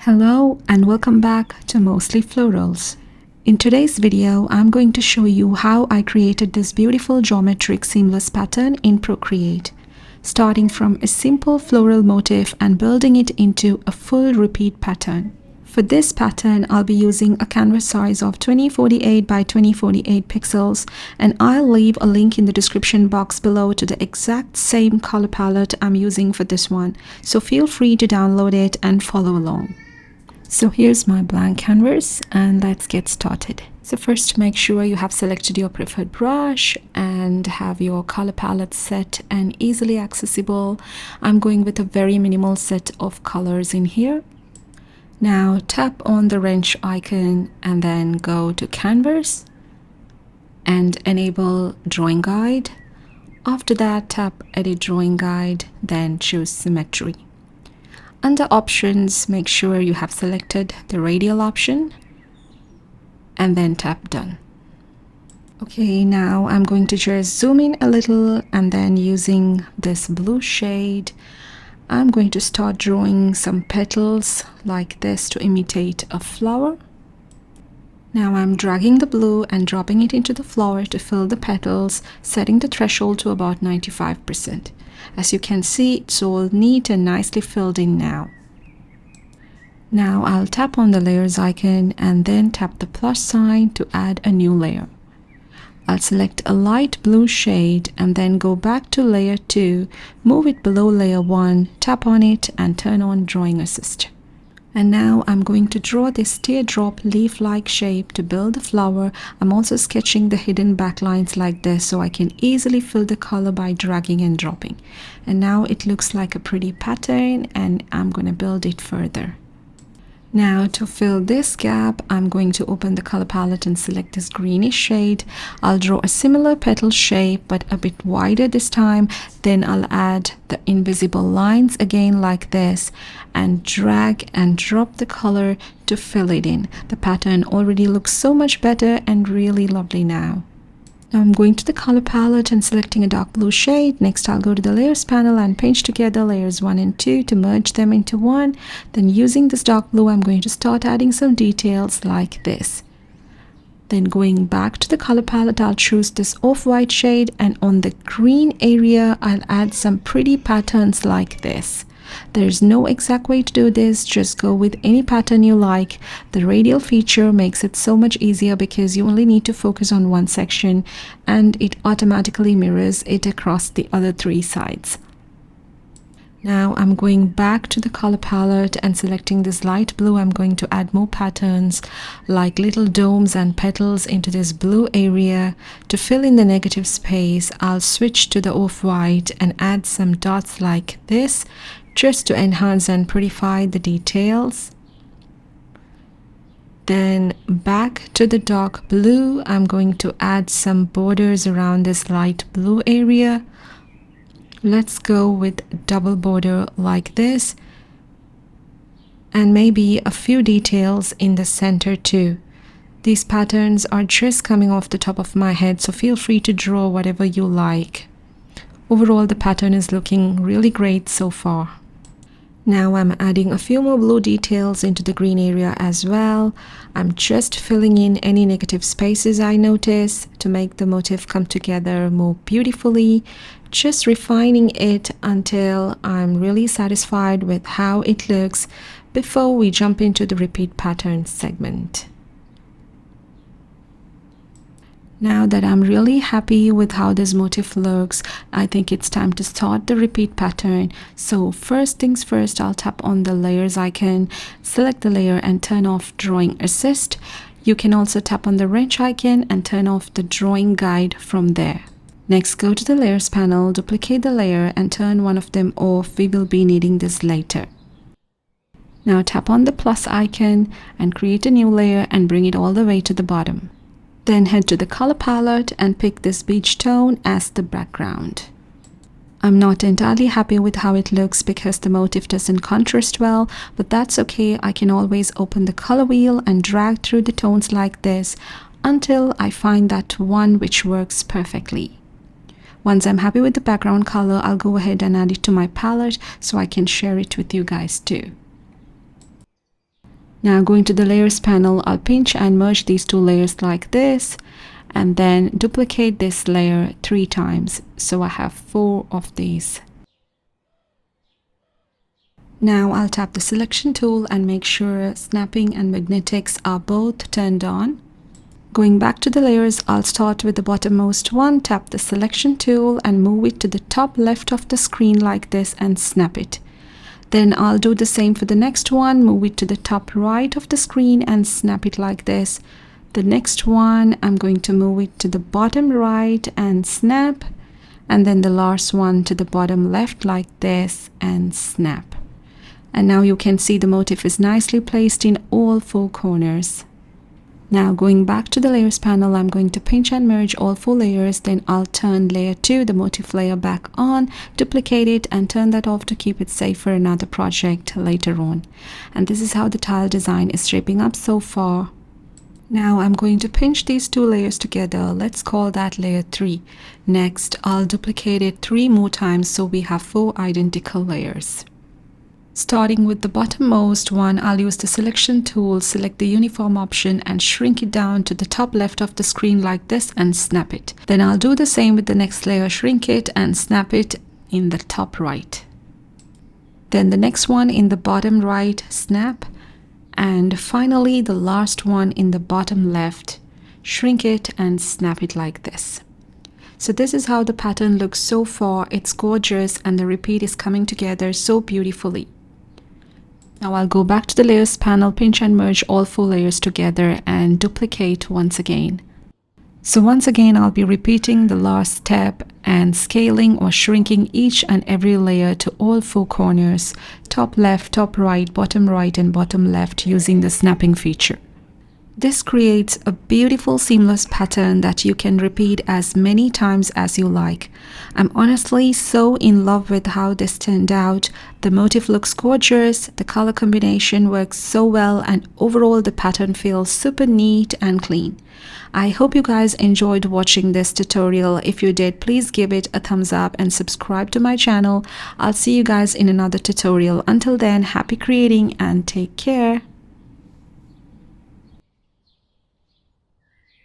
Hello and welcome back to Mostly Florals. In today's video, I'm going to show you how I created this beautiful geometric seamless pattern in Procreate, starting from a simple floral motif and building it into a full repeat pattern. For this pattern, I'll be using a canvas size of 2048 by 2048 pixels, and I'll leave a link in the description box below to the exact same color palette I'm using for this one, so feel free to download it and follow along. So here's my blank canvas and let's get started. So first, make sure you have selected your preferred brush and have your color palette set and easily accessible. I'm going with a very minimal set of colors in here. Now tap on the wrench icon and then go to canvas and enable drawing guide. After that, tap edit drawing guide, then choose symmetry. Under options, make sure you have selected the radial option and then tap done. Okay, now I'm going to just zoom in a little and then using this blue shade, I'm going to start drawing some petals like this to imitate a flower. Now I'm dragging the blue and dropping it into the flower to fill the petals, setting the threshold to about 95%. As you can see, it's all neat and nicely filled in now. Now I'll tap on the layers icon and then tap the plus sign to add a new layer. I'll select a light blue shade and then go back to layer 2, move it below layer 1, tap on it and turn on drawing assist. And now I'm going to draw this teardrop leaf-like shape to build the flower. I'm also sketching the hidden backlines like this so I can easily fill the color by dragging and dropping. And now it looks like a pretty pattern and I'm going to build it further. Now to fill this gap, I'm going to open the color palette and select this greenish shade. I'll draw a similar petal shape but a bit wider this time. Then I'll add the invisible lines again like this and drag and drop the color to fill it in. The pattern already looks so much better and really lovely now. Now I'm going to the color palette and selecting a dark blue shade. Next I'll go to the layers panel and pinch together layers 1 and 2 to merge them into one. Then using this dark blue, I'm going to start adding some details like this. Then going back to the color palette, I'll choose this off-white shade and on the green area, I'll add some pretty patterns like this. There's no exact way to do this, just go with any pattern you like. The radial feature makes it so much easier because you only need to focus on one section and it automatically mirrors it across the other 3 sides. Now I'm going back to the color palette and selecting this light blue. I'm going to add more patterns like little domes and petals into this blue area. To fill in the negative space, I'll switch to the off-white and add some dots like this, just to enhance and prettify the details. Then back to the dark blue, I'm going to add some borders around this light blue area. Let's go with double border like this and maybe a few details in the center too. These patterns are just coming off the top of my head, so feel free to draw whatever you like. Overall, the pattern is looking really great so far. Now I'm adding a few more blue details into the green area as well. I'm just filling in any negative spaces I notice to make the motif come together more beautifully, just refining it until I'm really satisfied with how it looks before we jump into the repeat pattern segment. Now that I'm really happy with how this motif looks, I think it's time to start the repeat pattern. So first things first, I'll tap on the layers icon, select the layer and turn off drawing assist. You can also tap on the wrench icon and turn off the drawing guide from there. Next, go to the layers panel, duplicate the layer and turn one of them off. We will be needing this later. Now tap on the plus icon and create a new layer and bring it all the way to the bottom. Then head to the color palette and pick this beige tone as the background. I'm not entirely happy with how it looks because the motif doesn't contrast well, but that's okay. I can always open the color wheel and drag through the tones like this until I find that one which works perfectly. Once I'm happy with the background color, I'll go ahead and add it to my palette so I can share it with you guys too. Now going to the layers panel, I'll pinch and merge these two layers like this, and then duplicate this layer 3 times. So I have 4 of these. Now I'll tap the selection tool and make sure snapping and magnetics are both turned on. Going back to the layers, I'll start with the bottommost one, tap the selection tool and move it to the top left of the screen like this and snap it. Then I'll do the same for the next one, move it to the top right of the screen and snap it like this. The next one, I'm going to move it to the bottom right and snap, and then the last one to the bottom left like this and snap. And now you can see the motif is nicely placed in all 4 corners. Now going back to the layers panel, I'm going to pinch and merge all 4 layers, then I'll turn layer 2, the motif layer, back on, duplicate it and turn that off to keep it safe for another project later on. And this is how the tile design is shaping up so far. Now I'm going to pinch these 2 layers together. Let's call that layer 3. Next, I'll duplicate it 3 more times so we have 4 identical layers. Starting with the bottommost one, I'll use the selection tool, select the uniform option and shrink it down to the top left of the screen like this and snap it. Then I'll do the same with the next layer, shrink it and snap it in the top right. Then the next one in the bottom right, snap. And finally the last one in the bottom left, shrink it and snap it like this. So this is how the pattern looks so far. It's gorgeous and the repeat is coming together so beautifully. Now I'll go back to the layers panel, pinch and merge all 4 layers together and duplicate once again. So once again, I'll be repeating the last step and scaling or shrinking each and every layer to all 4 corners, top left, top right, and bottom left using the snapping feature. This creates a beautiful seamless pattern that you can repeat as many times as you like. I'm honestly so in love with how this turned out. The motif looks gorgeous, the color combination works so well, and overall the pattern feels super neat and clean. I hope you guys enjoyed watching this tutorial. If you did, please give it a thumbs up and subscribe to my channel. I'll see you guys in another tutorial. Until then, happy creating and take care.